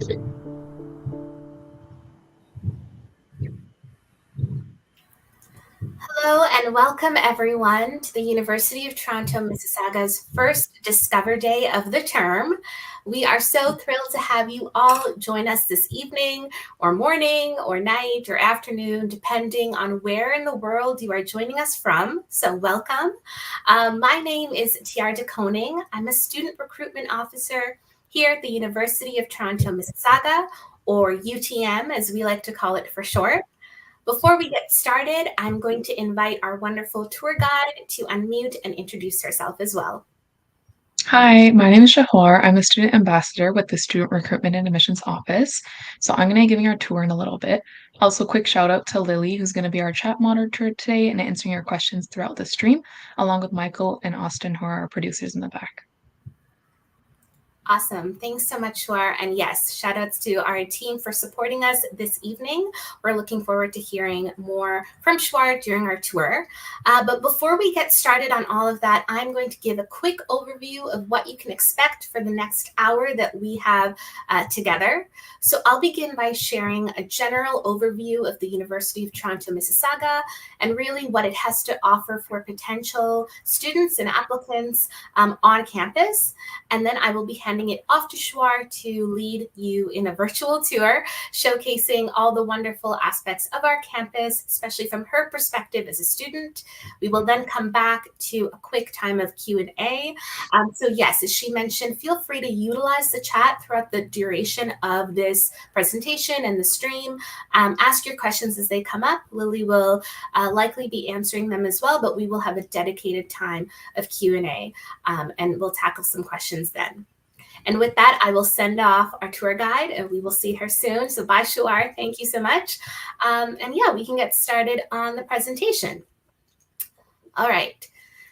Hello and welcome everyone to the University of Toronto Mississauga's first Discover Day of the term. We are so thrilled to have you all join us this evening or morning or night or afternoon, depending on where in the world you are joining us from. So welcome. My name is Tiara de Koning. I'm a student recruitment officer here at the University of Toronto Mississauga, or UTM as we like to call it for short. Before we get started, I'm going to invite our wonderful tour guide to unmute and introduce herself as well. Hi, my name is Shehwar. I'm a student ambassador with the Student Recruitment and Admissions Office. So I'm going to be giving our tour in a little bit. Also, quick shout out to Lily, who's going to be our chat moderator today and answering your questions throughout the stream, along with Michael and Austin, who are our producers in the back. Awesome. Thanks so much, Shehwar. And yes, shout outs to our team for supporting us this evening. We're looking forward to hearing more from Shehwar during our tour. But before we get started on all of that, I'm going to give a quick overview of what you can expect for the next hour that we have together. So I'll begin by sharing a general overview of the University of Toronto Mississauga and really what it has to offer for potential students and applicants on campus. And then I will be handing it off to Shehwar to lead you in a virtual tour, showcasing all the wonderful aspects of our campus, especially from her perspective as a student. We will then come back to a quick time of Q&A. So yes, as she mentioned, feel free to utilize the chat throughout the duration of this presentation and the stream. Ask your questions as they come up. Lily will likely be answering them as well, but we will have a dedicated time of Q&A and we'll tackle some questions then. And with that, I will send off our tour guide and we will see her soon. So bye, Shehwar. Thank you so much. And yeah, we can get started on the presentation. All right.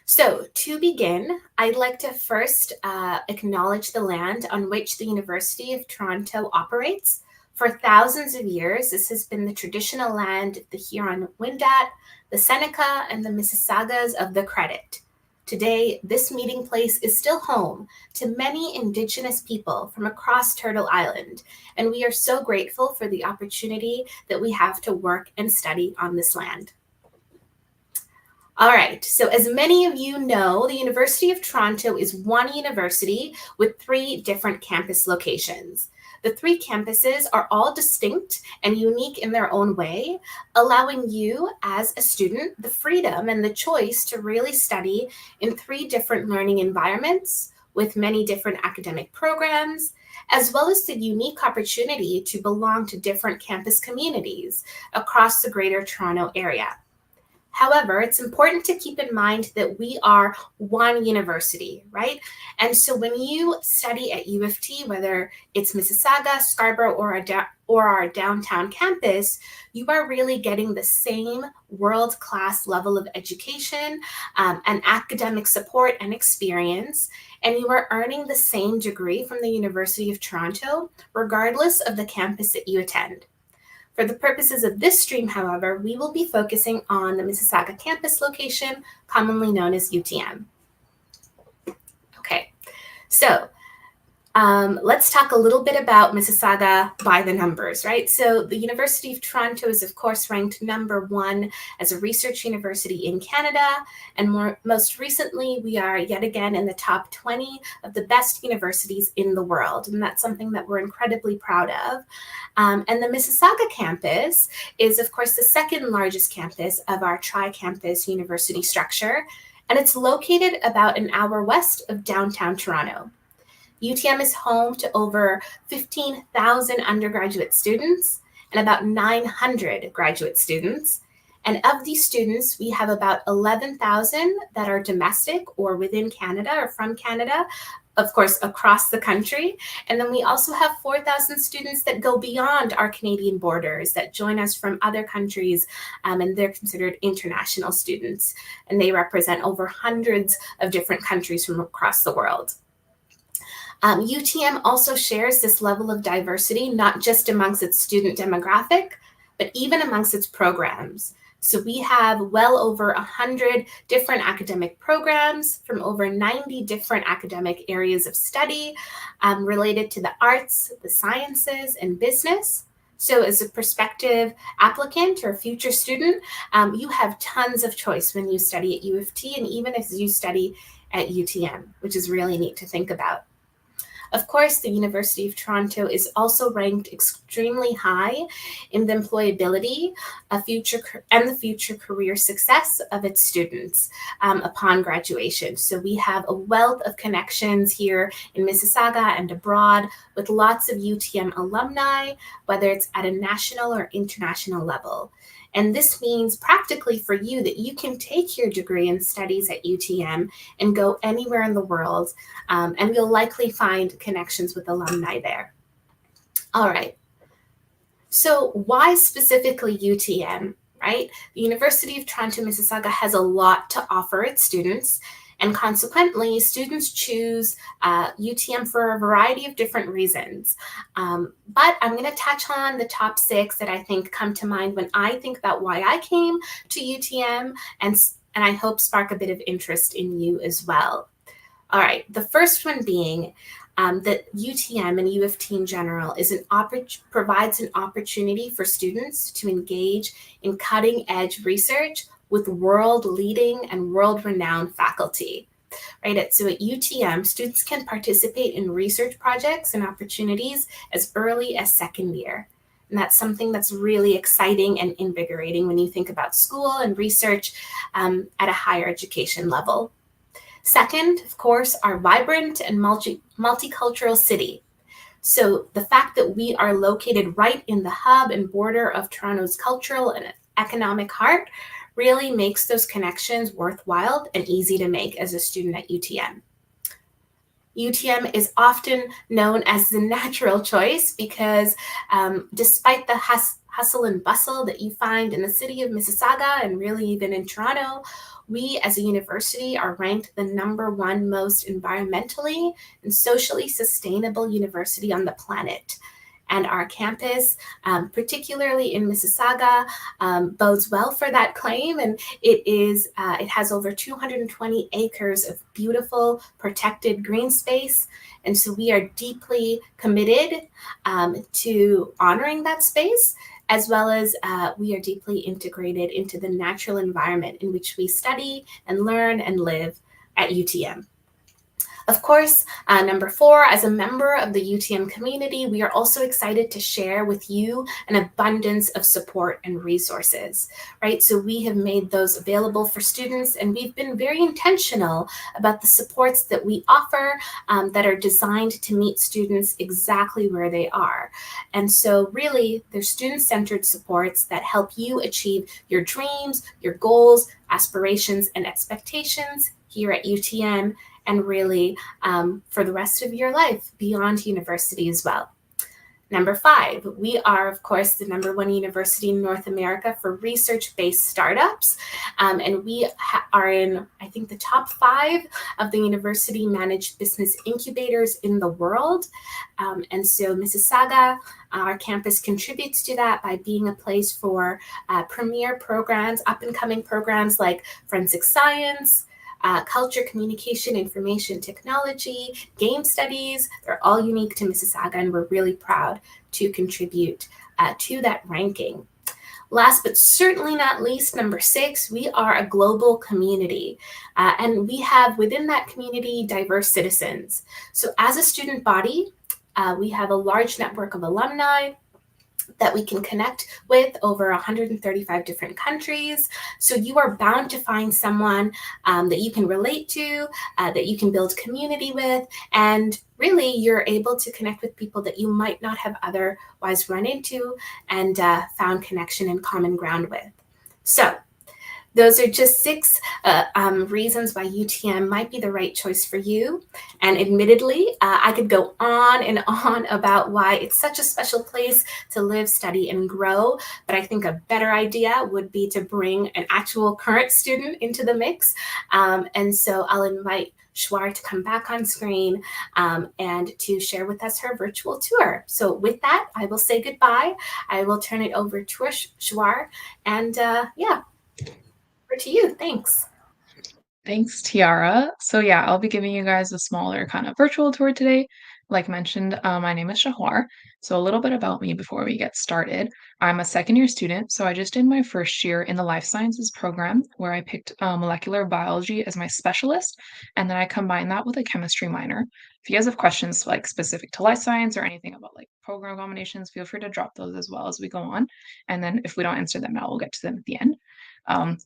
So to begin, I'd like to first acknowledge the land on which the University of Toronto operates. For thousands of years, this has been the traditional land of the Huron-Wendat, the Seneca, and the Mississaugas of the Credit. Today, this meeting place is still home to many Indigenous people from across Turtle Island, and we are so grateful for the opportunity that we have to work and study on this land. All right, so as many of you know, the University of Toronto is one university with 3 different campus locations. The 3 campuses are all distinct and unique in their own way, allowing you as a student the freedom and the choice to really study in 3 different learning environments with many different academic programs, as well as the unique opportunity to belong to different campus communities across the Greater Toronto Area. However, it's important to keep in mind that we are one university, right? And so when you study at U of T, whether it's Mississauga, Scarborough, or our downtown campus, you are really getting the same world-class level of education and academic support and experience, and you are earning the same degree from the University of Toronto, regardless of the campus that you attend. For the purposes of this stream, however, we will be focusing on the Mississauga campus location, commonly known as UTM. Okay, so let's talk a little bit about Mississauga by the numbers, right? So the University of Toronto is, of course, ranked #1 as a research university in Canada. And most recently, we are yet again in the top 20 of the best universities in the world. And that's something that we're incredibly proud of. And the Mississauga campus is, of course, the 2nd largest campus of our tri-campus university structure. And it's located about an hour west of downtown Toronto. UTM is home to over 15,000 undergraduate students and about 900 graduate students. And of these students, we have about 11,000 that are domestic or within Canada or from Canada, of course, across the country. And then we also have 4,000 students that go beyond our Canadian borders that join us from other countries, and they're considered international students. And they represent over hundreds of different countries from across the world. UTM also shares this level of diversity, not just amongst its student demographic, but even amongst its programs. So we have well over 100 different academic programs from over 90 different academic areas of study related to the arts, the sciences, and business. So as a prospective applicant or future student, you have tons of choice when you study at U of T and even as you study at UTM, which is really neat to think about. Of course, the University of Toronto is also ranked extremely high in the employability of the future career success of its students upon graduation. So we have a wealth of connections here in Mississauga and abroad with lots of UTM alumni, whether it's at a national or international level. And this means practically for you that you can take your degree in studies at UTM and go anywhere in the world, and you'll likely find connections with alumni there. All right. So why specifically UTM, right? The University of Toronto Mississauga has a lot to offer its students, and consequently, students choose UTM for a variety of different reasons. But I'm going to touch on the top 6 that I think come to mind when I think about why I came to UTM, and I hope spark a bit of interest in you as well. All right, the first one being that UTM and U of T in general provides an opportunity for students to engage in cutting-edge research with world-leading and world-renowned faculty. Right, so at UTM, students can participate in research projects and opportunities as early as second year. And that's something that's really exciting and invigorating when you think about school and research at a higher education level. Second, of course, our vibrant and multicultural city. So the fact that we are located right in the hub and border of Toronto's cultural and economic heart really makes those connections worthwhile and easy to make as a student at UTM. UTM is often known as the natural choice because despite the hustle and bustle that you find in the city of Mississauga and really even in Toronto, we as a university are ranked the #1 most environmentally and socially sustainable university on the planet. And our campus, particularly in Mississauga, bodes well for that claim. And it has over 220 acres of beautiful, protected green space. And so we are deeply committed to honoring that space, as well as we are deeply integrated into the natural environment in which we study and learn and live at UTM. Of course, number 4, as a member of the UTM community, we are also excited to share with you an abundance of support and resources, right? So we have made those available for students, and we've been very intentional about the supports that we offer that are designed to meet students exactly where they are. And so really, they're student-centered supports that help you achieve your dreams, your goals, aspirations, and expectations here at UTM, and really for the rest of your life beyond university as well. Number 5, we are, of course, the #1 university in North America for research-based startups. And we are in, I think, the top 5 of the university-managed business incubators in the world. And so Mississauga, our campus, contributes to that by being a place for premier programs, up-and-coming programs like forensic science, culture, communication, information technology, game studies. They're all unique to Mississauga, and we're really proud to contribute to that ranking. Last but certainly not least, number 6, we are a global community, and we have within that community diverse citizens. So as a student body, we have a large network of alumni that we can connect with over 135 different countries. So you are bound to find someone that you can relate to, that you can build community with, and really you're able to connect with people that you might not have otherwise run into and found connection and common ground with. So those are just 6 reasons why UTM might be the right choice for you. And admittedly, I could go on and on about why it's such a special place to live, study, and grow. But I think a better idea would be to bring an actual current student into the mix. And so I'll invite Shehwar to come back on screen and to share with us her virtual tour. So with that, I will say goodbye. I will turn it over to Shehwar, and yeah, over to you. Thanks. Thanks, Tiara. So yeah, I'll be giving you guys a smaller kind of virtual tour today. Like mentioned, my name is Shehwar. So a little bit about me before we get started. I'm a second year student, so I just did my first year in the life sciences program where I picked molecular biology as my specialist, and then I combined that with a chemistry minor. If you guys have questions like specific to life science or anything about like program combinations, feel free to drop those as well as we go on. And then if we don't answer them now, we'll get to them at the end.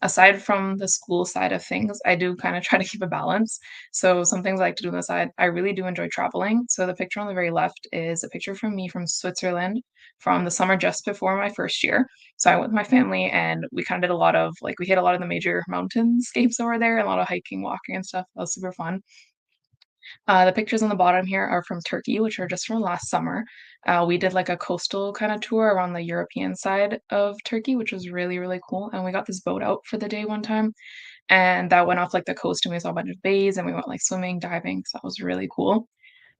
Aside from the school side of things, I do kind of try to keep a balance. So some things I like to do on the side, I really do enjoy traveling. So the picture on the very left is a picture from me from Switzerland from the summer just before my first year. So I went with my family and we kind of did a lot of like we hit a lot of the major mountainscapes over there, a lot of hiking, walking and stuff. That was super fun. The pictures on the bottom here are from Turkey, which are just from last summer. We did like a coastal kind of tour around the European side of Turkey, which was really, really cool. And we got this boat out for the day one time, and that went off like the coast, and we saw a bunch of bays, and we went like swimming, diving. So that was really cool.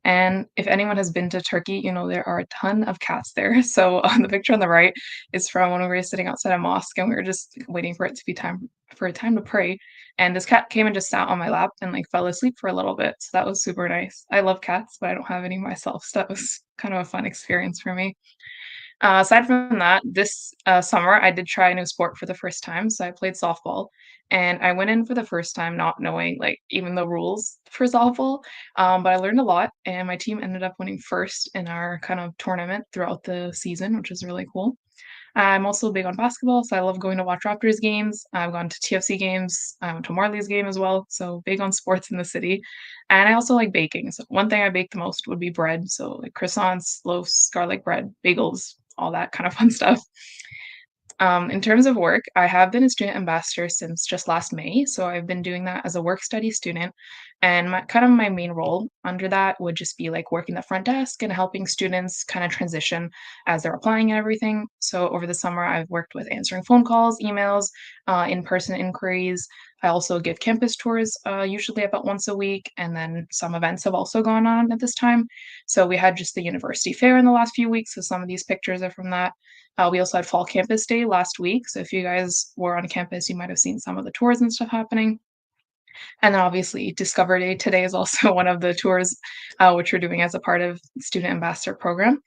And if anyone has been to Turkey, you know there are a ton of cats there. So on the picture on the right is from when we were sitting outside a mosque and we were just waiting for it to be time for a time to pray. And this cat came and just sat on my lap and like fell asleep for a little bit. So that was super nice. I love cats, but I don't have any myself. So that was kind of a fun experience for me. Aside from that, this summer I did try a new sport for the first time. So I played softball, and I went in for the first time not knowing like even the rules for softball. But I learned a lot, and my team ended up winning first in our kind of tournament throughout the season, which is really cool. I'm also big on basketball, so I love going to watch Raptors games. I've gone to TFC games. I went to Marley's game as well, so big on sports in the city. And I also like baking. So one thing I bake the most would be bread. So like croissants, loaves, garlic bread, bagels, all that kind of fun stuff. In terms of work, I have been a student ambassador since just last May. So I've been doing that as a work study student. And kind of my main role under that would just be like working the front desk and helping students kind of transition as they're applying and everything. So over the summer, I've worked with answering phone calls, emails, in person inquiries. I also give campus tours, usually about once a week. And then some events have also gone on at this time. So we had just the university fair in the last few weeks. So some of these pictures are from that. We also had Fall Campus Day last week. So if you guys were on campus, you might have seen some of the tours and stuff happening. And then obviously Discover Day today is also one of the tours, which we're doing as a part of Student Ambassador program.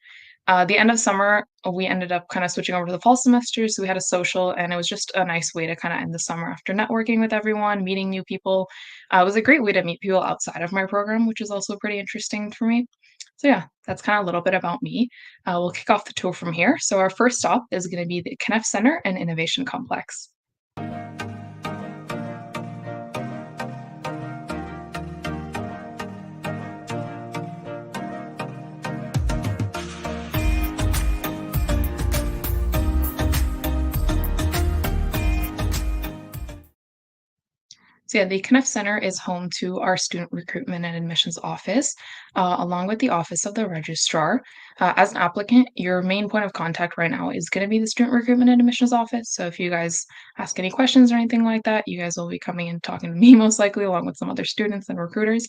The end of summer, we ended up kind of switching over to the fall semester. So we had a social, and it was just a nice way to kind of end the summer after networking with everyone, meeting new people. It was a great way to meet people outside of my program, which is also pretty interesting for me. So yeah, that's kind of a little bit about me. We'll kick off the tour from here. So our first stop is going to be the Kniff Center and Innovation Complex. So yeah, the Kniff Center is home to our student recruitment and admissions office, along with the office of the registrar. As an applicant, your main point of contact right now is going to be the student recruitment and admissions office. So if you guys ask any questions or anything like that, you guys will be coming and talking to me most likely, along with some other students and recruiters.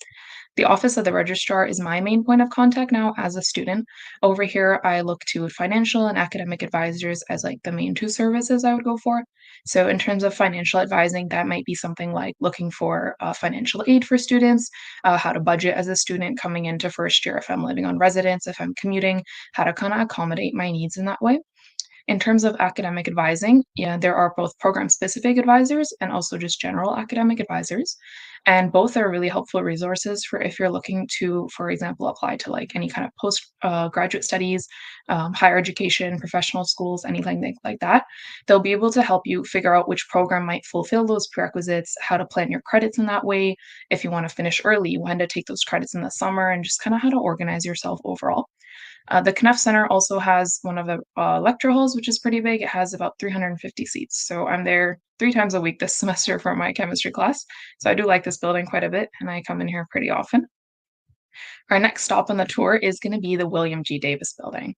The office of the registrar is my main point of contact now as a student. Over here, I look to financial and academic advisors as like the main two services I would go for. So in terms of financial advising, that might be something like looking for financial aid for students, how to budget as a student coming into first year if I'm living on residence, if I'm commuting, how to kind of accommodate my needs in that way. In terms of academic advising, yeah, there are both program-specific advisors and also just general academic advisors. And both are really helpful resources for if you're looking to, for example, apply to like any kind of post graduate studies, higher education, professional schools, anything like that. They'll be able to help you figure out which program might fulfill those prerequisites, how to plan your credits in that way, if you want to finish early, when to take those credits in the summer, and just kind of how to organize yourself overall. The Kniff Center also has one of the lecture halls, which is pretty big. It has about 350 seats. So I'm there 3 times a week this semester for my chemistry class. So I do like this building quite a bit, and I come in here pretty often. Our next stop on the tour is going to be the William G. Davis building.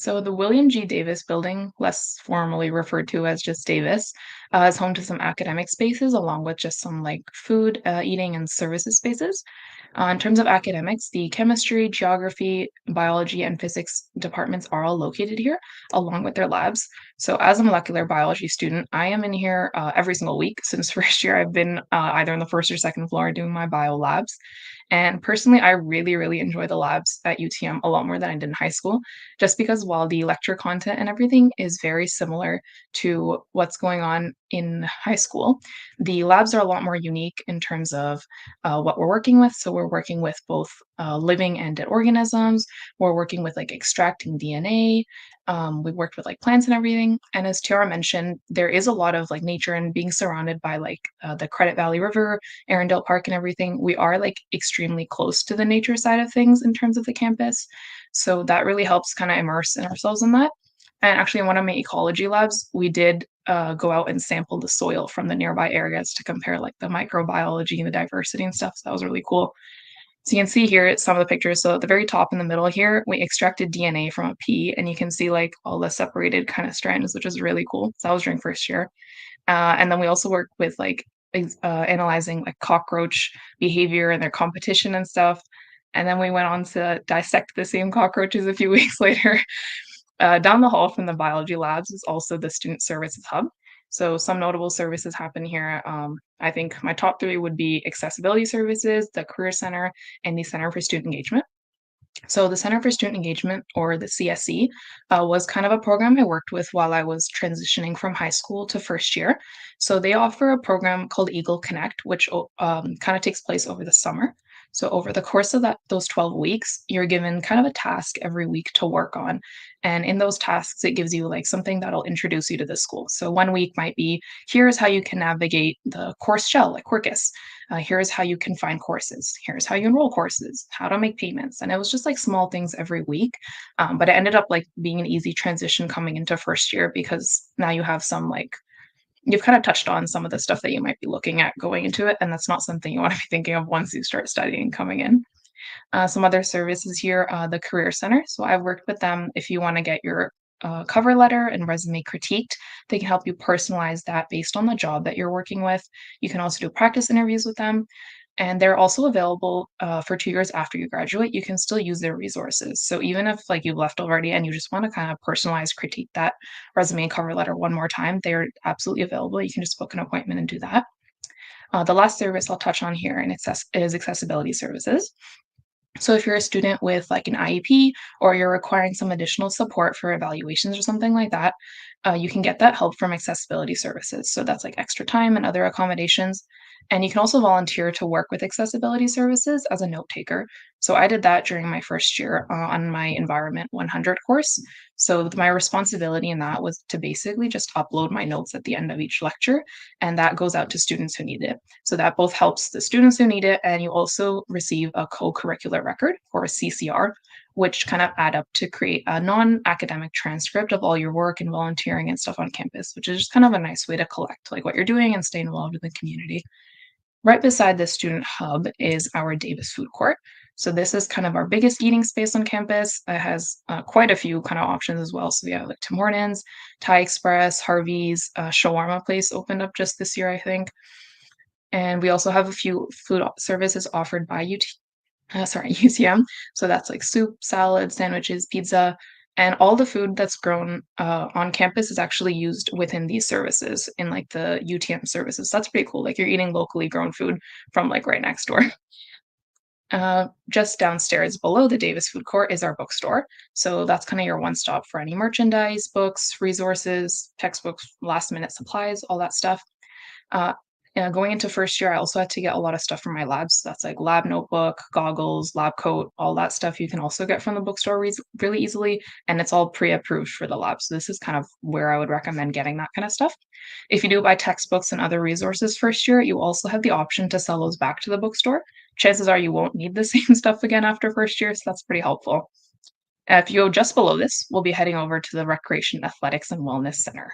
So the William G. Davis Building, less formally referred to as just Davis, is home to some academic spaces along with just some like food, eating, and services spaces. In terms of academics, the chemistry, geography, biology, and physics departments are all located here, along with their labs. So, as a molecular biology student, I am in here every single week. Since first year, I've been either on the first or second floor doing my bio labs. And personally, I really, really enjoy the labs at UTM a lot more than I did in high school, just because while the lecture content and everything is very similar to what's going on in high school, the labs are a lot more unique in terms of what we're working with. So we're working with both living and dead organisms. We're working with like extracting DNA. We worked with like plants and everything. And as Tiara mentioned, there is a lot of like nature and being surrounded by like the Credit Valley River, Arundel Park, and everything. We are like extremely close to the nature side of things in terms of the campus. So that really helps kind of immerse in ourselves in that. And actually, in one of my ecology labs, we did go out and sample the soil from the nearby areas to compare like the microbiology and the diversity and stuff. So that was really cool. So you can see here some of the pictures. So at the very top in the middle here, we extracted DNA from a pea, and you can see like all the separated kind of strands, which is really cool. So that was during first year. And then we also worked with like analyzing like cockroach behavior and their competition and stuff. And then we went on to dissect the same cockroaches a few weeks later. Down the hall from the biology labs is also the student services hub. So some notable services happen here. I think my top three would be accessibility services, the career center, and the Center for Student Engagement. So the Center for Student Engagement, or the CSE, was kind of a program I worked with while I was transitioning from high school to first year. So they offer a program called Eagle Connect, which kind of takes place over the summer. So over the course of those 12 weeks, you're given kind of a task every week to work on. And in those tasks, it gives you like something that'll introduce you to the school. So one week might be, here's how you can navigate the course shell, like Quarkus. Here's how you can find courses. Here's how you enroll courses, how to make payments. And it was just like small things every week. But it ended up like being an easy transition coming into first year because now you have some like, you've kind of touched on some of the stuff that you might be looking at going into it. And that's not something you want to be thinking of once you start studying coming in. Some other services here, the Career Center. So I've worked with them if you want to get your cover letter and resume critiqued. They can help you personalize that based on the job that you're working with. You can also do practice interviews with them. And they're also available for 2 years after you graduate. You can still use their resources. So even if like you've left already and you just want to kind of personalize, critique that resume and cover letter one more time, they're absolutely available. You can just book an appointment and do that. The last service I'll touch on here is accessibility services. So if you're a student with like an IEP or you're requiring some additional support for evaluations or something like that, you can get that help from accessibility services. So that's like extra time and other accommodations. And you can also volunteer to work with accessibility services as a note taker. So I did that during my first year on my Environment 100 course. So my responsibility in that was to basically just upload my notes at the end of each lecture, and that goes out to students who need it. So that both helps the students who need it, and you also receive a co-curricular record, or a CCR, which kind of add up to create a non-academic transcript of all your work and volunteering and stuff on campus, which is just kind of a nice way to collect like what you're doing and stay involved in the community. Right beside the student hub is our Davis food court. So this is kind of our biggest eating space on campus. It has quite a few kind of options as well. So we have like Tim Hortons, Thai Express, Harvey's, shawarma place opened up just this year, I think. And we also have a few food services offered by UTM. So that's like soup, salad, sandwiches, pizza, and all the food that's grown on campus is actually used within these services in like the UTM services. That's pretty cool. Like you're eating locally grown food from like right next door. Just downstairs below the Davis food court is our bookstore. So that's kind of your one stop for any merchandise, books, resources, textbooks, last minute supplies, all that stuff. Going into first year, I also had to get a lot of stuff from my labs. That's like lab notebook, goggles, lab coat, all that stuff you can also get from the bookstore really easily. And it's all pre-approved for the lab. So this is kind of where I would recommend getting that kind of stuff. If you do buy textbooks and other resources first year, you also have the option to sell those back to the bookstore. Chances are you won't need the same stuff again after first year, so that's pretty helpful. If you go just below this, we'll be heading over to the Recreation, Athletics, and Wellness Center.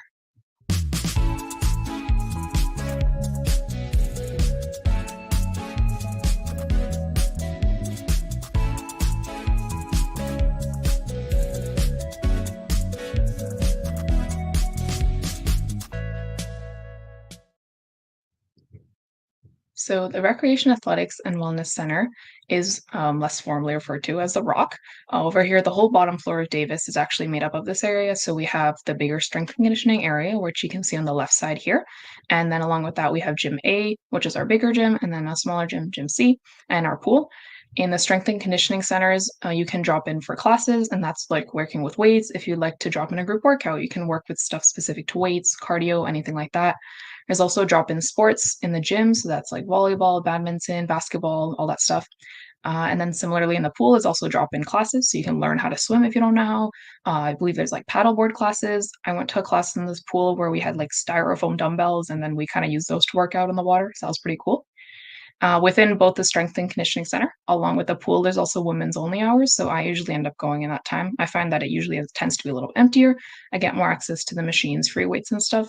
So the Recreation Athletics and Wellness Center is less formally referred to as the Rock. Over here, the whole bottom floor of Davis is actually made up of this area. So we have the bigger strength and conditioning area, which you can see on the left side here. And then along with that, we have Gym A, which is our bigger gym, and then a smaller gym, Gym C, and our pool. In the strength and conditioning centers, you can drop in for classes, and that's like working with weights. If you'd like to drop in a group workout, you can work with stuff specific to weights, cardio, anything like that. There's also drop-in sports in the gym, so that's like volleyball, badminton, basketball, all that stuff. And then similarly in the pool is also drop-in classes, so you can learn how to swim if you don't know how. I believe there's like paddleboard classes. I went to a class in this pool where we had like styrofoam dumbbells, and then we kind of used those to work out in the water. So that was pretty cool. Within both the strength and conditioning center, along with the pool, there's also women's only hours. So I usually end up going in that time. I find that it usually tends to be a little emptier. I get more access to the machines, free weights, and stuff.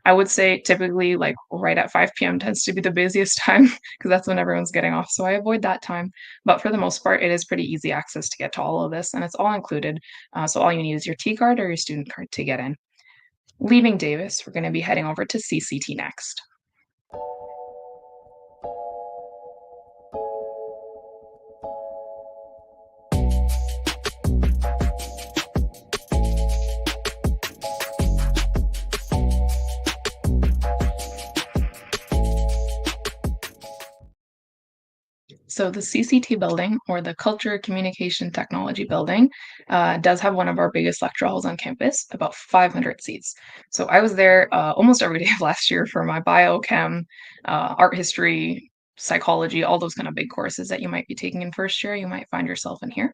I would say typically like right at 5 p.m. tends to be the busiest time because that's when everyone's getting off. So I avoid that time. But for the most part, it is pretty easy access to get to all of this, and it's all included. So all you need is your T card or your student card to get in. Leaving Davis, we're going to be heading over to CCT next. So the CCT building, or the Culture Communication Technology building, does have one of our biggest lecture halls on campus, about 500 seats. So I was there almost every day of last year for my biochem, art history, psychology, all those kind of big courses that you might be taking in first year. You might find yourself in here.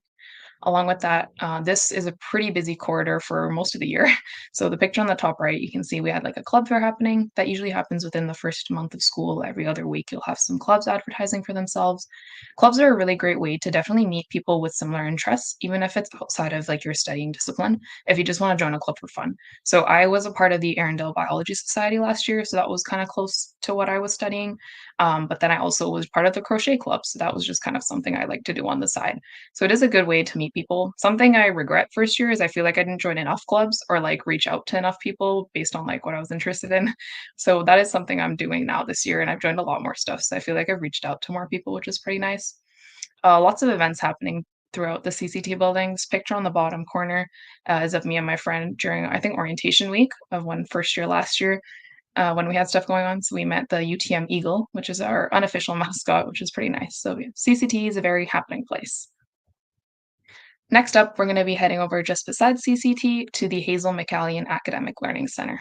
Along with that, this is a pretty busy corridor for most of the year. So the picture on the top right, you can see we had like a club fair happening. That usually happens within the first month of school. Every other week, you'll have some clubs advertising for themselves. Clubs are a really great way to definitely meet people with similar interests, even if it's outside of like your studying discipline, if you just want to join a club for fun. So I was a part of the Arundel Biology Society last year, so that was kind of close to what I was studying. But then I also was part of the crochet club, so that was just kind of something I like to do on the side. So it is a good way to meet people. Something I regret first year is I feel like I didn't join enough clubs or like reach out to enough people based on like what I was interested in. So that is something I'm doing now this year, and I've joined a lot more stuff. So I feel like I've reached out to more people, which is pretty nice. Lots of events happening throughout the CCT buildings. Picture on the bottom corner is of me and my friend during, I think, orientation week of one first year last year when we had stuff going on. So we met the UTM Eagle, which is our unofficial mascot, which is pretty nice. So yeah, CCT is a very happening place. Next up, we're going to be heading over just beside CCT to the Hazel McCallion Academic Learning Center.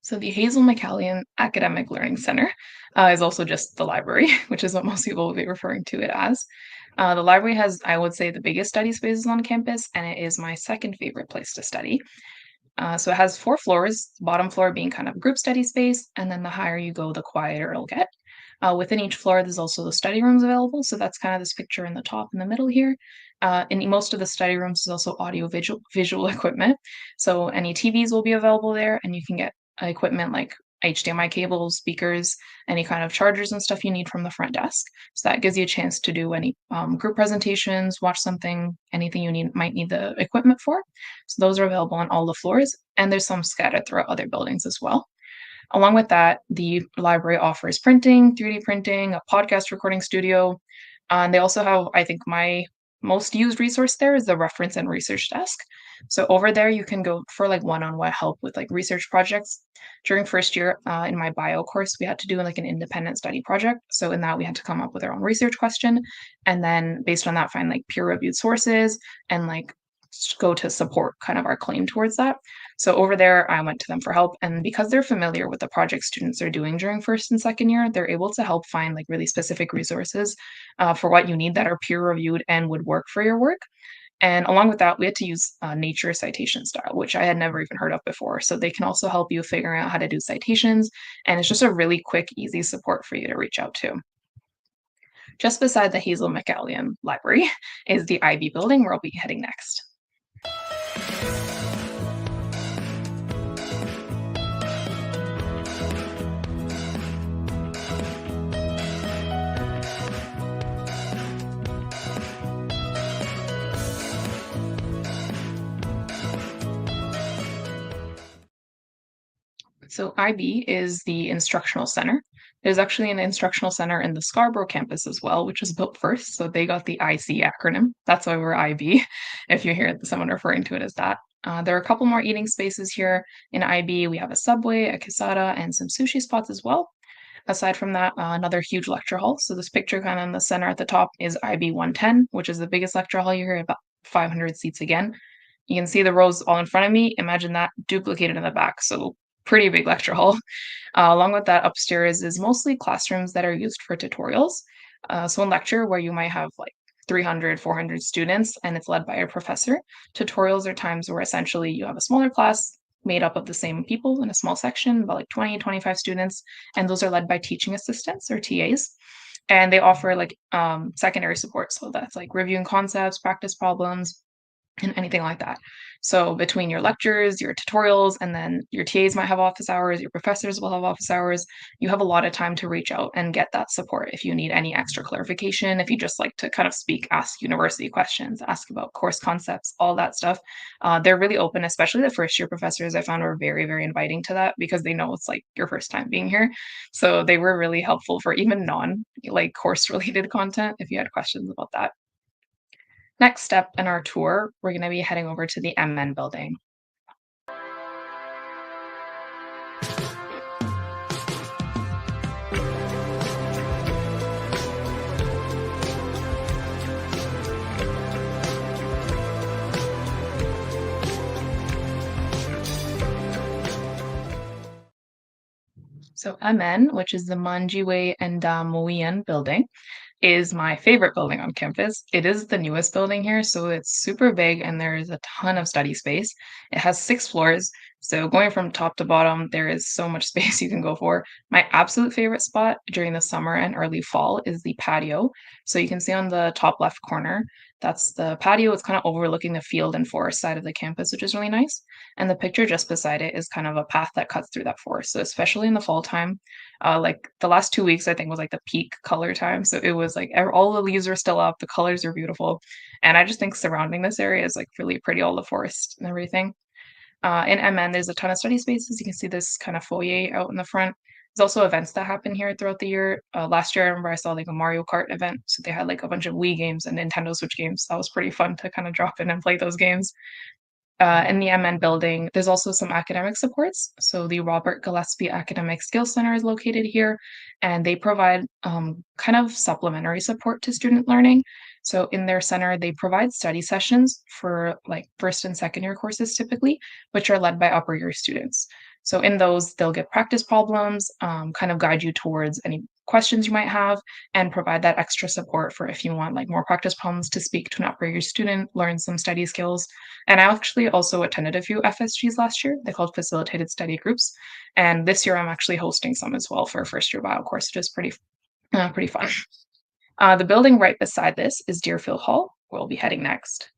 So the Hazel McCallion Academic Learning Center is also just the library, which is what most people will be referring to it as. The library has, I would say, the biggest study spaces on campus, and it is my second favorite place to study. So it has 4 floors, the bottom floor being kind of group study space, and then the higher you go, the quieter it'll get. Within each floor, there's also the study rooms available. So that's kind of this picture in the top in the middle here. In most of the study rooms, there's also audio visual equipment. So any TVs will be available there, and you can get equipment like HDMI cables, speakers, any kind of chargers and stuff you need from the front desk. So that gives you a chance to do any group presentations, watch something, anything you might need the equipment for. So those are available on all the floors, and there's some scattered throughout other buildings as well. Along with that, the library offers printing, 3D printing, a podcast recording studio. And they also have, I think, my most used resource there is the reference and research desk. So over there, you can go for like one-on-one help with like research projects. During first year in my bio course, we had to do like an independent study project. So in that, we had to come up with our own research question, and then based on that, find like peer-reviewed sources and like go to support kind of our claim towards that. So over there, I went to them for help. And because they're familiar with the project students are doing during first and second year, they're able to help find like really specific resources for what you need that are peer reviewed and would work for your work. And along with that, we had to use nature citation style, which I had never even heard of before. So they can also help you figure out how to do citations. And it's just a really quick, easy support for you to reach out to. Just beside the Hazel McCallion Library is the Ivy building, where I'll be heading next. So IB is the instructional center. There's actually an instructional center in the Scarborough campus as well, which was built first. So they got the IC acronym. That's why we're IB, if you hear someone referring to it as that. There are a couple more eating spaces here in IB. We have a Subway, a Casada, and some sushi spots as well. Aside from that, another huge lecture hall. So this picture kind of in the center at the top is IB 110, which is the biggest lecture hall here, about 500 seats again. You can see the rows all in front of me. Imagine that duplicated in the back. So pretty big lecture hall. Along with that, upstairs is mostly classrooms that are used for tutorials. So in lecture, where you might have like 300, 400 students and it's led by a professor, tutorials are times where essentially you have a smaller class made up of the same people in a small section, about like 20, 25 students, and those are led by teaching assistants or TAs. And they offer like secondary support. So that's like reviewing concepts, practice problems, and anything like that. So between your lectures, your tutorials, and then your TAs might have office hours, your professors will have office hours. You have a lot of time to reach out and get that support if you need any extra clarification, if you just like to kind of speak, ask university questions, ask about course concepts, all that stuff. They're really open, especially the first year professors I found were very, very inviting to that because they know it's like your first time being here. So they were really helpful for even non like course related content if you had questions about that. Next step in our tour, we're going to be heading over to the MN building. So MN, which is the Manjiwe and Muian building, is my favorite building on campus. It is the newest building here, so it's super big and there is a ton of study space. It has 6 floors, so going from top to bottom, there is so much space you can go for. My absolute favorite spot during the summer and early fall is the patio. So you can see on the top left corner, that's the patio. It's kind of overlooking the field and forest side of the campus, which is really nice. And the picture just beside it is kind of a path that cuts through that forest. So especially in the fall time, like the last 2 weeks, I think was like the peak color time. So it was like all the leaves are still up, the colors are beautiful, and I just think surrounding this area is like really pretty, all the forest and everything. In MN, there's a ton of study spaces. You can see this kind of foyer out in the front. There's also events that happen here throughout the year. Last year, I remember I saw like a Mario Kart event. So they had like a bunch of Wii games and Nintendo Switch games. That was pretty fun to kind of drop in and play those games. In the MN building, there's also some academic supports. So the Robert Gillespie Academic Skills Center is located here, and they provide kind of supplementary support to student learning. So in their center, they provide study sessions for like first and second year courses typically, which are led by upper year students. So in those, they'll give practice problems, kind of guide you towards any questions you might have, and provide that extra support for if you want like more practice problems to speak to an upper year student, learn some study skills. And I actually also attended a few FSGs last year. They called facilitated study groups. And this year I'm actually hosting some as well for a first year bio course, which is pretty fun. The building right beside this is Deerfield Hall, where we'll be heading next.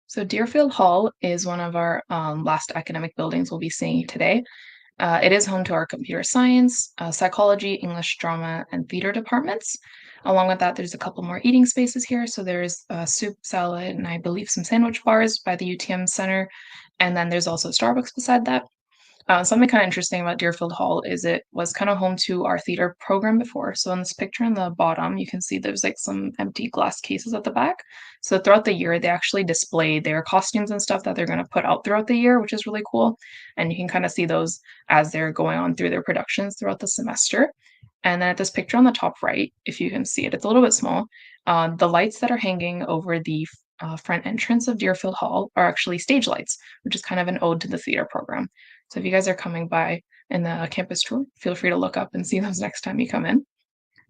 So Deerfield Hall is one of our last academic buildings we'll be seeing today. It is home to our computer science, psychology, English, drama, and theater departments. Along with that, there's a couple more eating spaces here. So there's soup, salad, and I believe some sandwich bars by the UTM Center. And then there's also Starbucks beside that. Something kind of interesting about Deerfield Hall is it was kind of home to our theater program before. So in this picture on the bottom, you can see there's like some empty glass cases at the back. So throughout the year, they actually display their costumes and stuff that they're going to put out throughout the year, which is really cool. And you can kind of see those as they're going on through their productions throughout the semester. And then at this picture on the top right, if you can see it, it's a little bit small. The lights that are hanging over the front entrance of Deerfield Hall are actually stage lights, which is kind of an ode to the theater program. So if you guys are coming by in the campus tour, feel free to look up and see those next time you come in.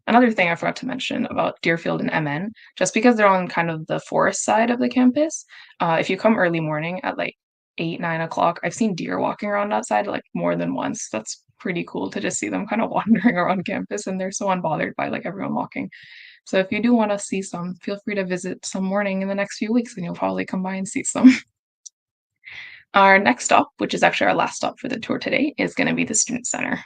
Another thing I forgot to mention about Deerfield and MN, just because they're on kind of the forest side of the campus, if you come early morning at like 8, 9 o'clock, I've seen deer walking around outside like more than once. That's pretty cool to just see them kind of wandering around campus and they're so unbothered by like everyone walking. So if you do want to see some, feel free to visit some morning in the next few weeks and you'll probably come by and see some. Our next stop, which is actually our last stop for the tour today, is going to be the Student Center.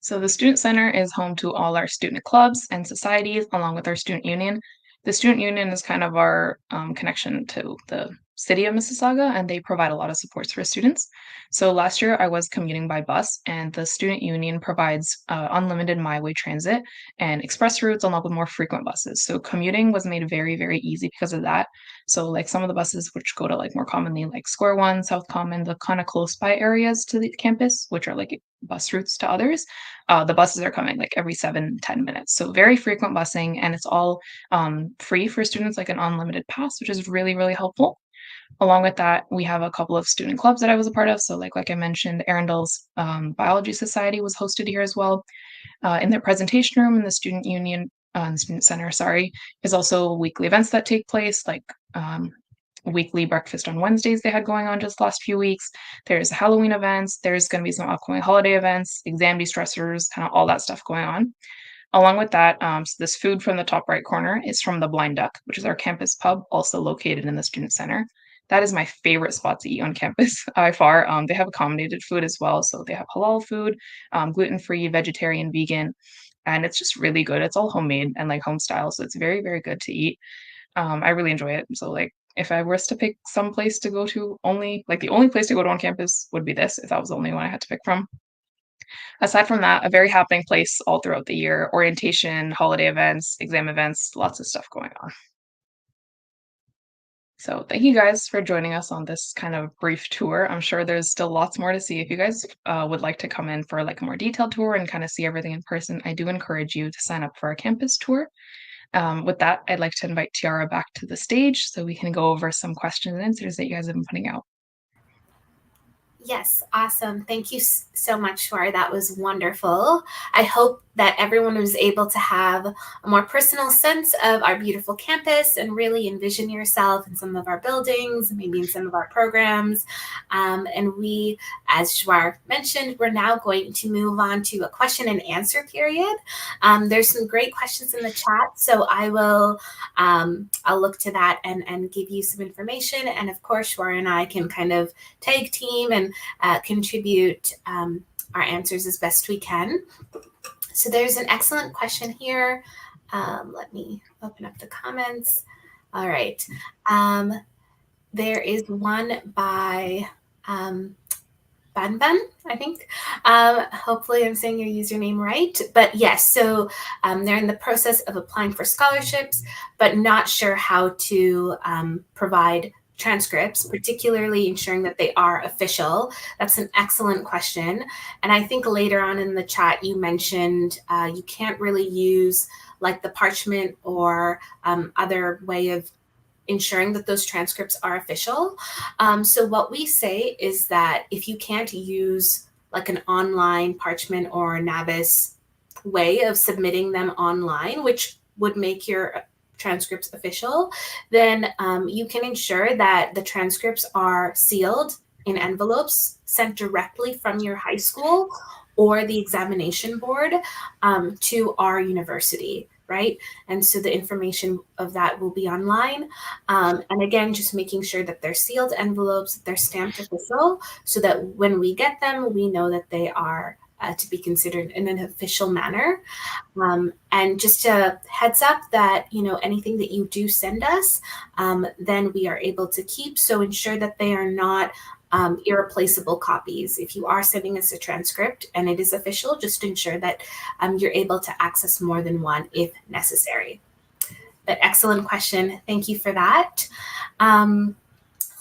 So the Student Center is home to all our student clubs and societies, along with our student union. The student union is kind of our connection to the city of Mississauga, and they provide a lot of supports for students. So last year I was commuting by bus, and the student union provides unlimited MyWay transit and express routes along with more frequent buses. So commuting was made very, very easy because of that. So like some of the buses which go to like more commonly like Square One, South Common, the kind of close by areas to the campus, which are like bus routes to others, the buses are coming like every 7-10 minutes. So very frequent busing, and it's all free for students, like an unlimited pass, which is really, really helpful. Along with that, we have a couple of student clubs that I was a part of. So like I mentioned, Arundel's Biology Society was hosted here as well. In their presentation room in the student union, the student center, sorry, is also weekly events that take place, like weekly breakfast on Wednesdays they had going on just the last few weeks. There's Halloween events. There's going to be some upcoming holiday events, exam de-stressors, kind of all that stuff going on. Along with that, so this food from the top right corner is from the Blind Duck, which is our campus pub, also located in the student center. That is my favorite spot to eat on campus by far. They have accommodated food as well, so they have halal food, gluten-free, vegetarian, vegan, and it's just really good. It's all homemade and like home style, so it's very, very good to eat. I really enjoy it. So like if I was to pick some place to go to, only like the only place to go to on campus would be this, if that was the only one I had to pick from. Aside from that, a very happening place all throughout the year, orientation, holiday events, exam events, lots of stuff going on. So thank you guys for joining us on this kind of brief tour. I'm sure there's still lots more to see. If you guys would like to come in for like a more detailed tour and kind of see everything in person, I do encourage you to sign up for our campus tour. With that, I'd like to invite Tiara back to the stage so we can go over some questions and answers that you guys have been putting out. Yes, awesome. Thank you so much, Shehwar. That was wonderful. I hope that everyone was able to have a more personal sense of our beautiful campus and really envision yourself in some of our buildings, maybe in some of our programs. And we, as Shehwar mentioned, we're now going to move on to a question and answer period. There's some great questions in the chat, so I'll look to that and give you some information. And of course, Shehwar and I can kind of tag team and contribute our answers as best we can. So there's an excellent question here. Let me open up the comments. All right. There is one by Banban, I think. Hopefully I'm saying your username right. But yes, so they're in the process of applying for scholarships, but not sure how to provide transcripts, particularly ensuring that they are official. That's an excellent question. And I think later on in the chat, you mentioned you can't really use like the parchment or other way of ensuring that those transcripts are official. So what we say is that if you can't use like an online parchment or NABIS way of submitting them online, which would make your transcripts official, then you can ensure that the transcripts are sealed in envelopes sent directly from your high school or the examination board to our university, right? And so the information of that will be online. And again, just making sure that they're sealed envelopes, they're stamped official, so that when we get them, we know that they are to be considered in an official manner. And just a heads up that, you know, anything that you do send us, then we are able to keep. So ensure that they are not irreplaceable copies. If you are sending us a transcript and it is official, just ensure that you're able to access more than one if necessary. But excellent question. Thank you for that.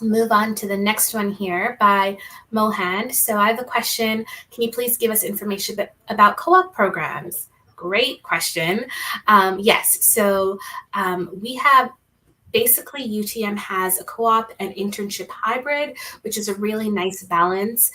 Move on to the next one here by Mohan. So I have a question. Can you please give us information about co-op programs? Great question. Yes. So we have basically, UTM has a co-op and internship hybrid, which is a really nice balance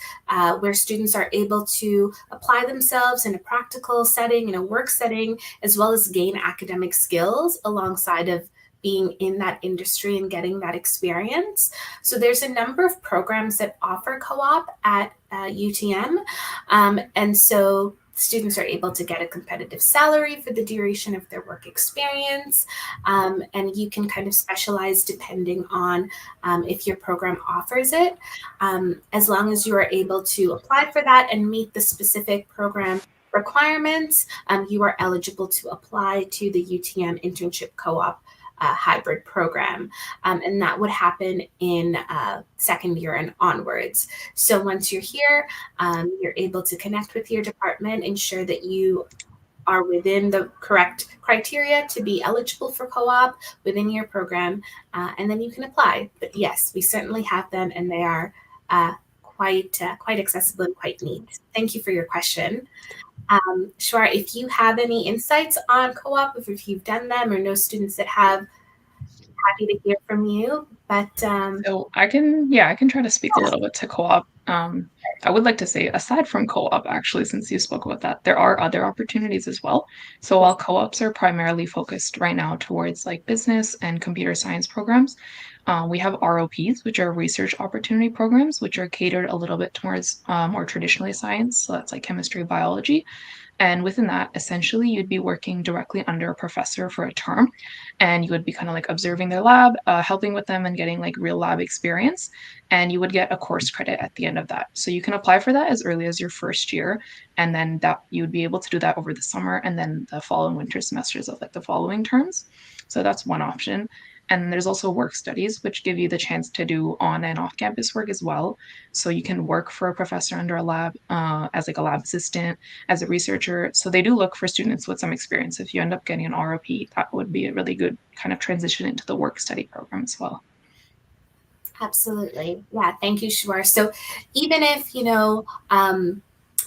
where students are able to apply themselves in a practical setting, in a work setting, as well as gain academic skills alongside of being in that industry and getting that experience. So there's a number of programs that offer co-op at UTM. And so students are able to get a competitive salary for the duration of their work experience. And you can kind of specialize depending on if your program offers it. As long as you are able to apply for that and meet the specific program requirements, you are eligible to apply to the UTM internship co-op hybrid program. And that would happen in second year and onwards. So once you're here, you're able to connect with your department, ensure that you are within the correct criteria to be eligible for co-op within your program, and then you can apply. But yes, we certainly have them, and they are quite accessible and quite neat. Thank you for your question. Shehwar, if you have any insights on co-op, if you've done them or know students that have, happy to hear from you. But So I can try to speak a little bit to co-op. I would like to say, aside from co-op, actually, since you spoke about that, there are other opportunities as well. So while co-ops are primarily focused right now towards like business and computer science programs, we have ROPs, which are research opportunity programs, which are catered a little bit towards more traditionally science. So that's like chemistry, biology. And within that, essentially, you'd be working directly under a professor for a term, and you would be kind of like observing their lab, helping with them, and getting like real lab experience. And you would get a course credit at the end of that. So you can apply for that as early as your first year, and then that you would be able to do that over the summer and then the fall and winter semesters of like the following terms. So that's one option. And there's also work studies, which give you the chance to do on and off campus work as well. So you can work for a professor under a lab as like a lab assistant, as a researcher. So they do look for students with some experience. If you end up getting an ROP, that would be a really good kind of transition into the work study program as well. absolutely. Yeah, thank you, Shehwar. So even if,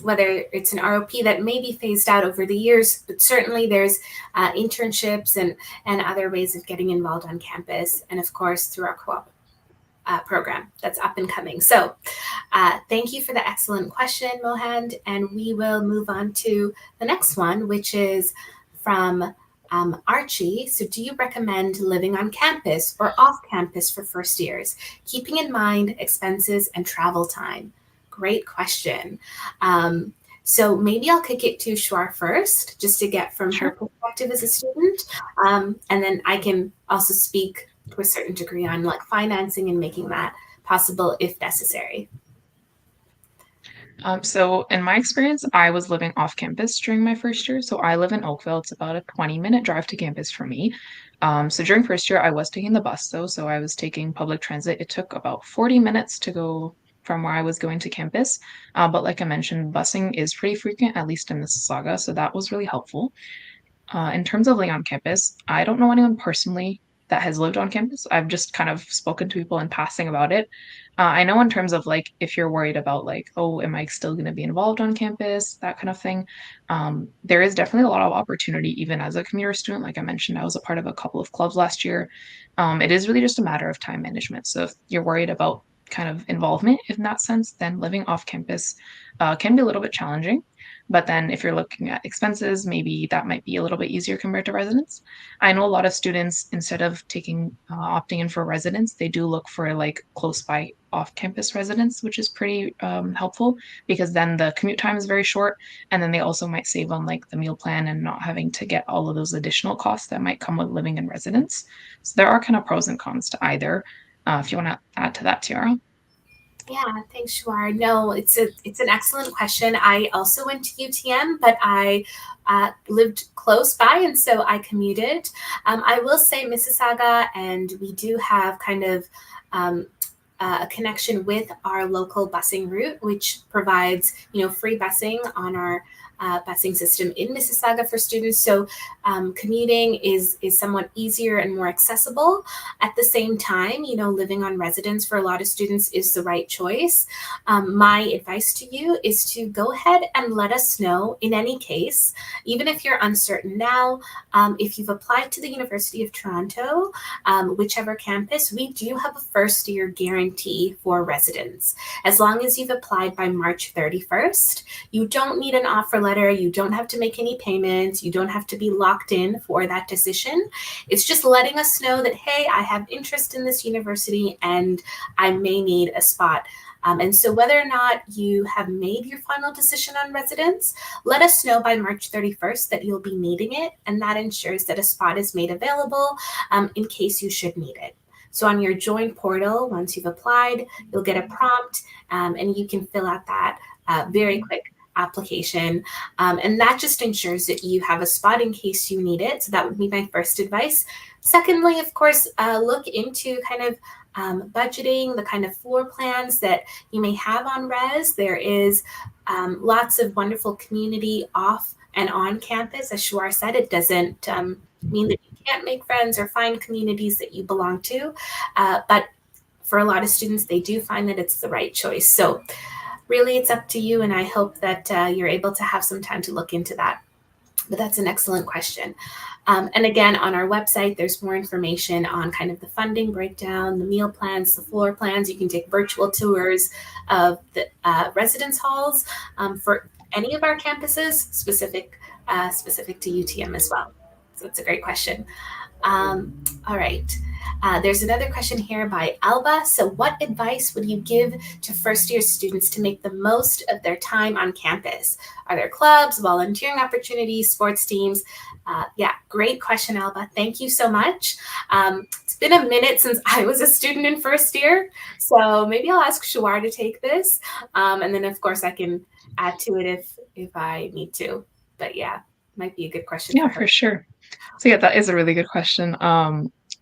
whether it's an ROP that may be phased out over the years, but certainly there's internships and other ways of getting involved on campus. And of course, through our co-op program that's up and coming. So thank you for the excellent question, Mohand. And we will move on to the next one, which is from Archie. So do you recommend living on campus or off campus for first years, keeping in mind expenses and travel time? Great question. So maybe I'll kick it to Shehwar first, just to get from her Sure. perspective as a student. And then I can also speak to a certain degree on like financing and making that possible if necessary. So in my experience, I was living off campus during my first year. So I live in Oakville. It's about a 20-minute drive to campus for me. So during first year, I was taking the bus though. So I was taking public transit. It took about 40 minutes to go from where I was going to campus. But like I mentioned, busing is pretty frequent, at least in Mississauga. So that was really helpful. In terms of living on campus, I don't know anyone personally that has lived on campus. I've just kind of spoken to people in passing about it. I know in terms of like if you're worried about like, oh, am I still going to be involved on campus, that kind of thing. There is definitely a lot of opportunity even as a commuter student. Like I mentioned, I was a part of a couple of clubs last year. It is really just a matter of time management. So if you're worried about kind of involvement in that sense, then living off campus can be a little bit challenging. But then if you're looking at expenses, maybe that might be a little bit easier compared to residence. I know a lot of students, instead of taking opting in for residence, they do look for like close by off-campus residence, which is pretty helpful because then the commute time is very short, and then they also might save on like the meal plan and not having to get all of those additional costs that might come with living in residence. So there are kind of pros and cons to either. If you want to add to that, Tiara. Yeah, thanks, Shehwar. No, it's an excellent question. I also went to UTM, but I lived close by, and so I commuted. I will say Mississauga, and we do have kind of a connection with our local busing route, which provides free busing on our busing system in Mississauga for students. So commuting is somewhat easier and more accessible. At the same time, living on residence for a lot of students is the right choice. My advice to you is to go ahead and let us know in any case, even if you're uncertain now, if you've applied to the University of Toronto, whichever campus, we do have a first year guarantee for residents. As long as you've applied by March 31st, you don't need an offer letter. You don't have to make any payments. You don't have to be locked in for that decision. It's just letting us know that, hey, I have interest in this university and I may need a spot. And so whether or not you have made your final decision on residence, let us know by March 31st that you'll be needing it, and that ensures that a spot is made available in case you should need it. So on your Join portal, once you've applied, you'll get a prompt and you can fill out that very quick application. And that just ensures that you have a spot in case you need it. So that would be my first advice. Secondly, of course, look into kind of budgeting, the kind of floor plans that you may have on res. There is lots of wonderful community off and on campus. As Shehwar said, it doesn't mean that you can't make friends or find communities that you belong to. But for a lot of students, they do find that it's the right choice. So really, it's up to you. And I hope that you're able to have some time to look into that. But that's an excellent question. And again, on our website, there's more information on kind of the funding breakdown, the meal plans, the floor plans. You can take virtual tours of the residence halls for any of our campuses, specific to UTM as well. So it's a great question. All right. There's another question here by Alba. So what advice would you give to first year students to make the most of their time on campus? Are there clubs, volunteering opportunities, sports teams? Yeah, great question, Alba. Thank you so much. It's been a minute since I was a student in first year, so maybe I'll ask Shehwar to take this. And then of course I can add to it if I need to. But yeah, might be a good question for Yeah, her. for sure. So yeah, that is a really good question.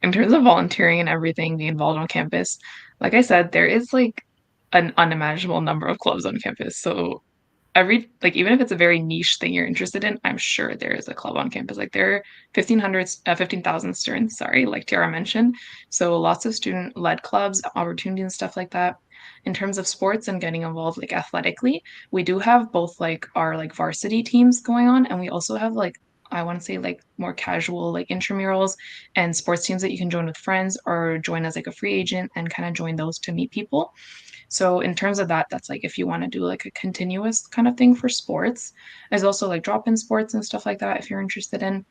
In terms of volunteering and everything being involved on campus, like I said, there is like an unimaginable number of clubs on campus. So even if it's a very niche thing you're interested in, I'm sure there is a club on campus. Like there are 15,000 students, sorry, like Tiara mentioned. So lots of student-led clubs, opportunities and stuff like that. In terms of sports and getting involved like athletically, we do have both like our like varsity teams going on, and we also have like I want to say like more casual like intramurals and sports teams that you can join with friends or join as like a free agent and kind of join those to meet people. So in terms of that, that's like if you want to do like a continuous kind of thing for sports. There's also like drop-in sports and stuff like that if you're interested in.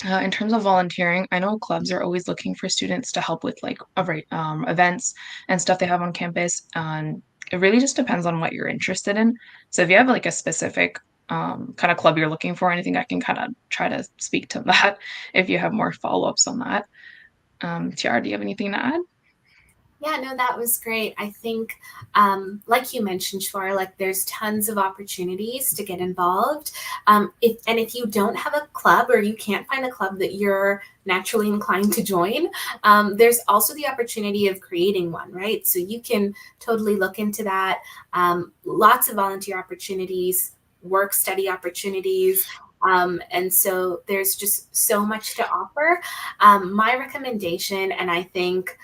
In terms of volunteering, I know clubs are always looking for students to help with like events and stuff they have on campus. And it really just depends on what you're interested in. So if you have like a specific kind of club you're looking for, anything I can kind of try to speak to that if you have more follow-ups on that. Tiara, do you have anything to add? Yeah, no, that was great. I think, like you mentioned, Shwar, like there's tons of opportunities to get involved. If you don't have a club or you can't find a club that you're naturally inclined to join, there's also the opportunity of creating one, right? So you can totally look into that. Lots of volunteer opportunities, work study opportunities. And so there's just so much to offer. My recommendation, and I think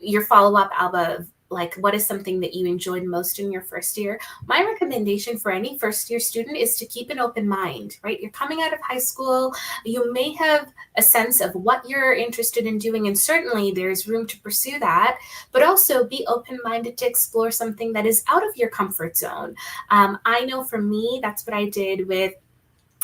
your follow-up, Alba, like what is something that you enjoyed most in your first year? My recommendation for any first year student is to keep an open mind, right? You're coming out of high school, you may have a sense of what you're interested in doing, and certainly there's room to pursue that, but also be open-minded to explore something that is out of your comfort zone. I know for me, that's what I did with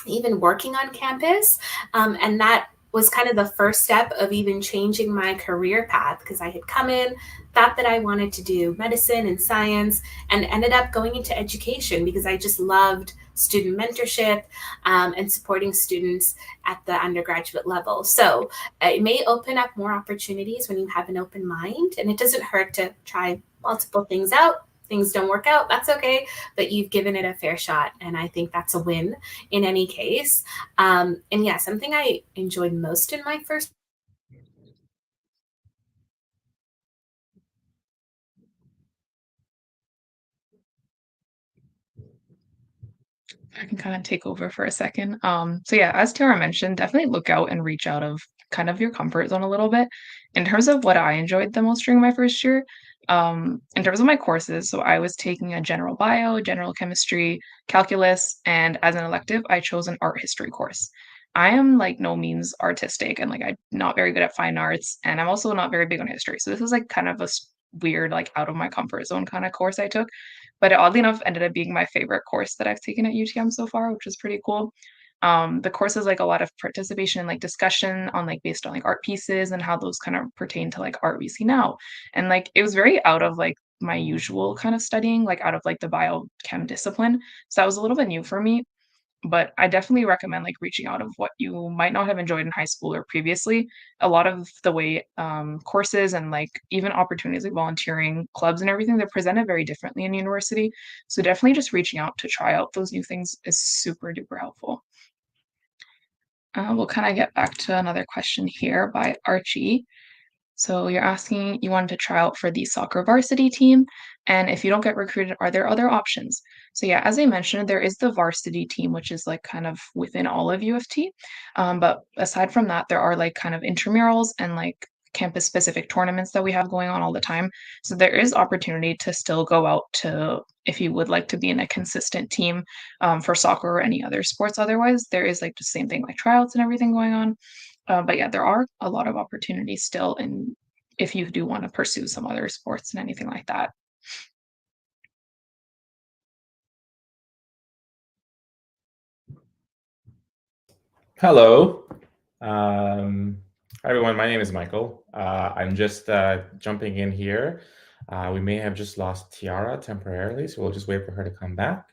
even working on campus. And that was kind of the first step of even changing my career path because I had come in, thought that I wanted to do medicine and science, and ended up going into education because I just loved student mentorship and supporting students at the undergraduate level. So it may open up more opportunities when you have an open mind, and it doesn't hurt to try multiple things out. Things don't work out, that's okay, but you've given it a fair shot, and I think that's a win in any case. And yeah, something I enjoyed most in my first I can kind of take over for a second. So yeah, as Tiara mentioned, definitely look out and reach out of kind of your comfort zone a little bit. In terms of what I enjoyed the most during my first year, in terms of my courses, so I was taking a general bio, general chemistry, calculus, and as an elective, I chose an art history course. I am like no means artistic and like I'm not very good at fine arts, and I'm also not very big on history. So this is like kind of a weird, like out of my comfort zone kind of course I took. But it oddly enough ended up being my favorite course that I've taken at UTM so far, which is pretty cool. The course is like a lot of participation and like discussion on like based on like art pieces and how those kind of pertain to like art we see now. And like it was very out of like my usual kind of studying, like out of like the biochem discipline. So that was a little bit new for me, but I definitely recommend like reaching out of what you might not have enjoyed in high school or previously. A lot of the way courses and like even opportunities like volunteering clubs and everything, they're presented very differently in university. So definitely just reaching out to try out those new things is super duper helpful. We'll kind of get back to another question here by Archie. So you're asking, you wanted to try out for the soccer varsity team, and if you don't get recruited, are there other options? So yeah, as I mentioned, there is the varsity team, which is like kind of within all of U of T. But aside from that, there are like kind of intramurals and like campus specific tournaments that we have going on all the time. So there is opportunity to still go out to, if you would like to be in a consistent team for soccer or any other sports. Otherwise, there is like the same thing like tryouts and everything going on. But yeah, there are a lot of opportunities still in if you do want to pursue some other sports and anything like that. Hello. Hi everyone, my name is Michael. I'm just jumping in here. We may have just lost Tiara temporarily, so we'll just wait for her to come back.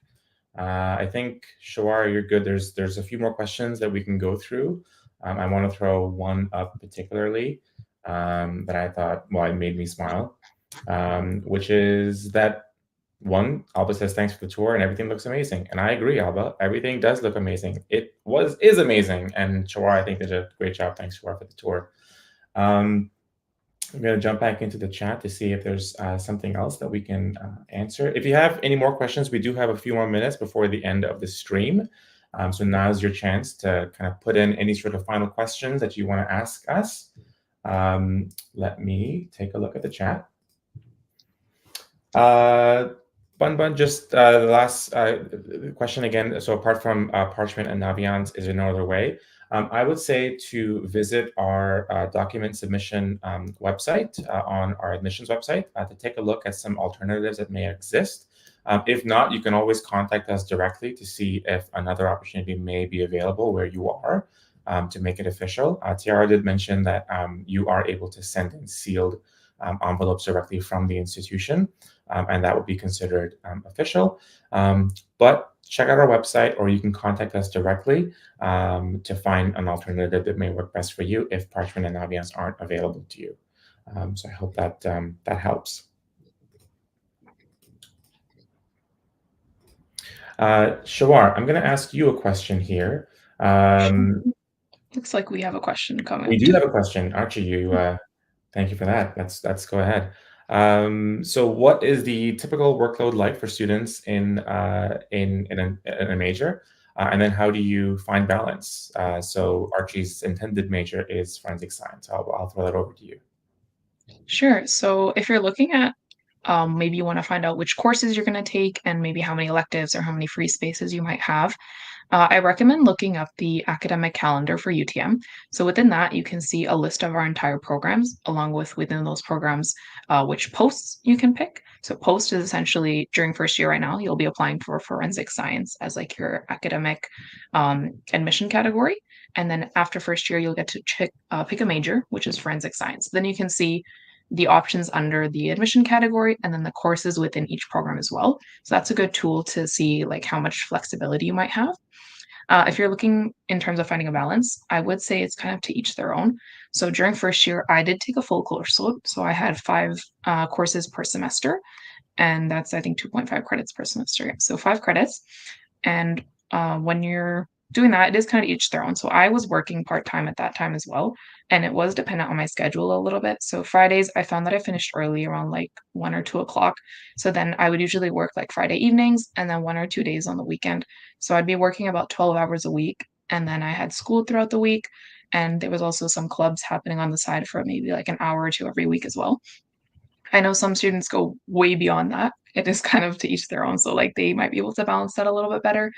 I think, Shehwar, you're good. There's a few more questions that we can go through. I want to throw one up particularly that I thought, well, it made me smile, which is that one, Alba says thanks for the tour and everything looks amazing. And I agree, Alba. Everything does look amazing. Is amazing. And Shehwar, I think, did a great job. Thanks, Shehwar, for the tour. I'm going to jump back into the chat to see if there's something else that we can answer. If you have any more questions, we do have a few more minutes before the end of the stream. So now's your chance to kind of put in any sort of final questions that you want to ask us. Let me take a look at the chat. Bun, just the last question again. So apart from Parchment and Naviance, is there no other way? I would say to visit our document submission website on our admissions website to take a look at some alternatives that may exist. If not, you can always contact us directly to see if another opportunity may be available where you are to make it official. Tiara did mention that you are able to send in sealed envelopes directly from the institution, and that would be considered official. But check out our website, or you can contact us directly to find an alternative that may work best for you if Parchment and Naviance aren't available to you. So I hope that that helps. Shehwar, I'm going to ask you a question here. Looks like we have a question coming. We do have a question. Archie, thank you for that. Let's go ahead. So what is the typical workload like for students in a major? And then how do you find balance? So Archie's intended major is forensic science. I'll throw that over to you. Sure. So if you're looking at maybe you want to find out which courses you're going to take and maybe how many electives or how many free spaces you might have, I recommend looking up the academic calendar for UTM. So within that, you can see a list of our entire programs, along with within those programs, which posts you can pick. So post is essentially during first year right now, you'll be applying for forensic science as like your academic admission category. And then after first year, you'll get to pick a major, which is forensic science. Then you can see the options under the admission category and then the courses within each program as well. So that's a good tool to see like how much flexibility you might have. If you're looking in terms of finding a balance, I would say it's kind of to each their own. So during first year, I did take a full course load. So I had 5 courses per semester, and that's, I think, 2.5 credits per semester. So 5 credits. And when you're doing that, it is kind of each their own. So I was working part-time at that time as well, and it was dependent on my schedule a little bit. So Fridays, I found that I finished early around like 1 or 2 o'clock. So then I would usually work like Friday evenings and then 1 or 2 days on the weekend. So I'd be working about 12 hours a week, and then I had school throughout the week, and there was also some clubs happening on the side for maybe like an hour or 2 every week as well. I know some students go way beyond that. It is kind of to each their own. So like they might be able to balance that a little bit better.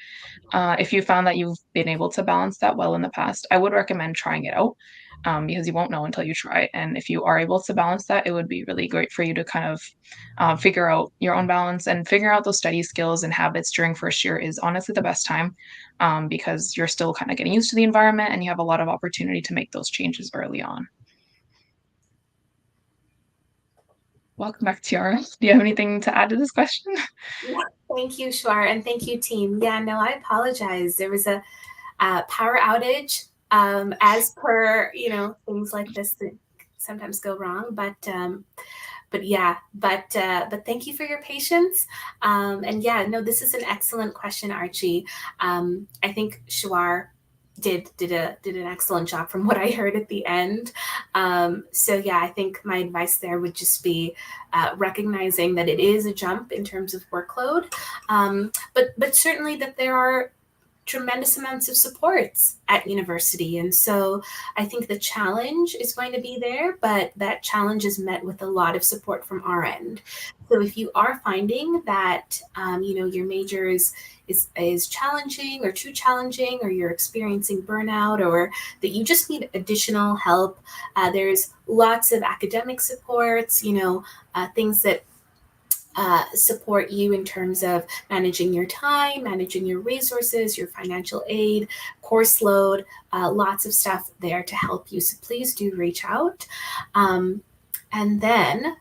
If you found that you've been able to balance that well in the past, I would recommend trying it out, because you won't know until you try. And if you are able to balance that, it would be really great for you to kind of figure out your own balance, and figure out those study skills and habits during first year is honestly the best time, because you're still kind of getting used to the environment and you have a lot of opportunity to make those changes early on. Welcome back, Tiara. Do you have anything to add to this question? Thank you, Shehwar, and thank you, team. Yeah, no, I apologize. There was a power outage, as per, things like this that sometimes go wrong. But thank you for your patience. And yeah, no, this is an excellent question, Archie. I think Shehwar did an excellent job from what I heard at the end. So yeah, I think my advice there would just be recognizing that it is a jump in terms of workload, but certainly that there are tremendous amounts of supports at university. And so I think the challenge is going to be there, but that challenge is met with a lot of support from our end. So if you are finding that, your major is challenging or too challenging, or you're experiencing burnout, or that you just need additional help, there's lots of academic supports, things that support you in terms of managing your time, managing your resources, your financial aid, course load, lots of stuff there to help you. So please do reach out. And then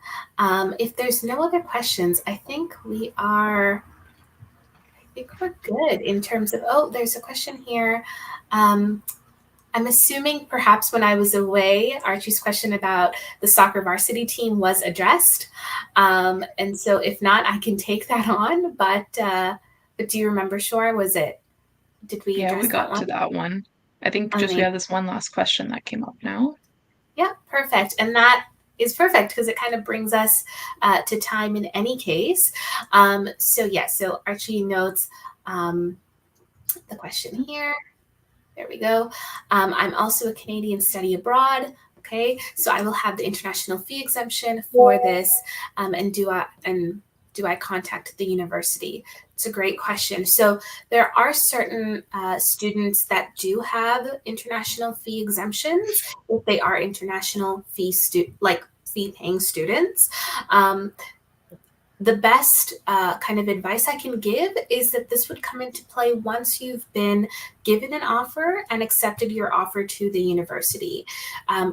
if there's no other questions, I think we're good in terms of, there's a question here. I'm assuming perhaps when I was away, Archie's question about the soccer varsity team was addressed. And so if not, I can take that on. But do you remember, Shehwar, did we address we got that one? to that one. I think just we have this one last question that came up now. Yeah, perfect. And that is perfect because it kind of brings us to time in any case. So Archie notes the question here. There we go. I'm also a Canadian study abroad. Okay, so I will have the international fee exemption for this. And do I contact the university? It's a great question. So there are certain students that do have international fee exemptions if they are international fee paying students. The best kind of advice I can give is that this would come into play once you've been given an offer and accepted your offer to the university.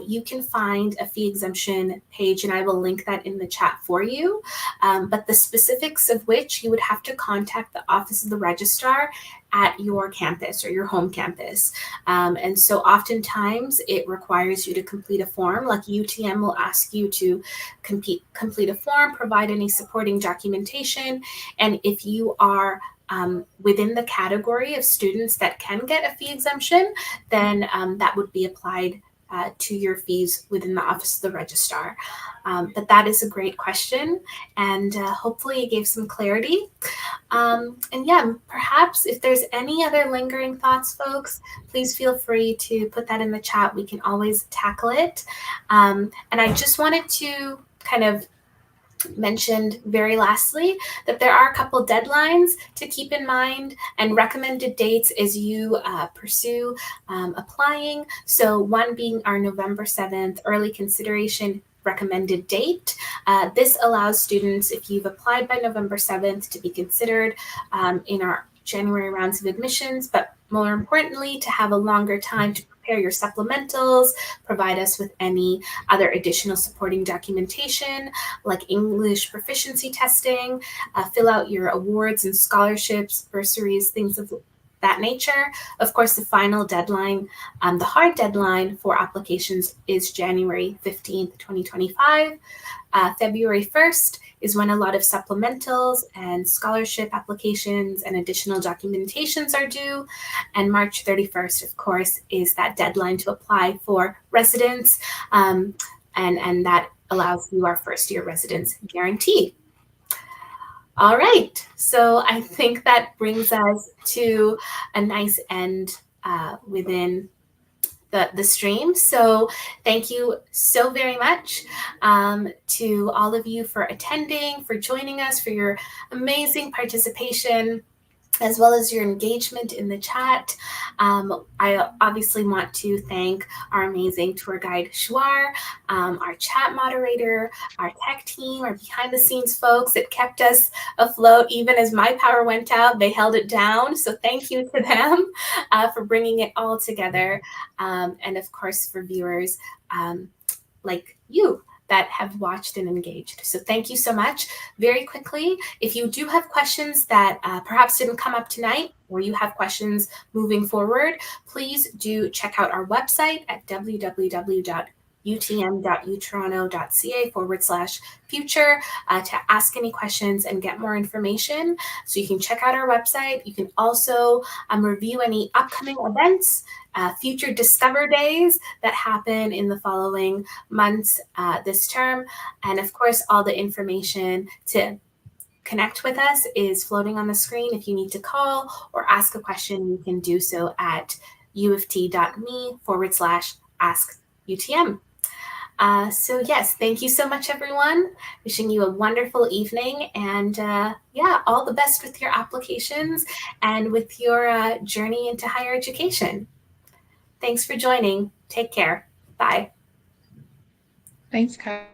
You can find a fee exemption page, and I will link that in the chat for you. But the specifics of which you would have to contact the Office of the Registrar at your campus or your home campus. And so oftentimes it requires you to complete a form, like UTM will ask you to complete a form, provide any supporting documentation. And if you are within the category of students that can get a fee exemption, then that would be applied to your fees within the Office of the Registrar. But that is a great question, and hopefully it gave some clarity. And yeah, perhaps if there's any other lingering thoughts, folks, please feel free to put that in the chat. We can always tackle it. And I just wanted to kind of mentioned very lastly that there are a couple deadlines to keep in mind and recommended dates as you pursue applying. So one being our November 7th early consideration recommended date. This allows students, if you've applied by November 7th, to be considered in our January rounds of admissions, but more importantly, to have a longer time to prepare your supplementals, provide us with any other additional supporting documentation like English proficiency testing, fill out your awards and scholarships, bursaries, things of that nature. Of course, the final deadline, the hard deadline for applications is January 15th, 2025. February 1st is when a lot of supplementals and scholarship applications and additional documentations are due. And March 31st, of course, is that deadline to apply for residence. And that allows you our first year residence guarantee. All right, so I think that brings us to a nice end within the stream. So thank you so very much to all of you for attending, for joining us, for your amazing participation, as well as your engagement in the chat. I obviously want to thank our amazing tour guide, Shehwar, our chat moderator, our tech team, our behind the scenes folks that kept us afloat. Even as my power went out, they held it down. So thank you to them for bringing it all together. And of course, for viewers like you that have watched and engaged. So thank you so much. Very quickly, if you do have questions that perhaps didn't come up tonight, or you have questions moving forward, please do check out our website at www.utm.utoronto.ca/future to ask any questions and get more information. So you can check out our website. You can also review any upcoming events, future Discover Days that happen in the following months this term. And of course, all the information to connect with us is floating on the screen. If you need to call or ask a question, you can do so at uft.me/askutm. So yes, thank you so much, everyone. Wishing you a wonderful evening, and all the best with your applications and with your journey into higher education. Thanks for joining. Take care. Bye. Thanks, Kat.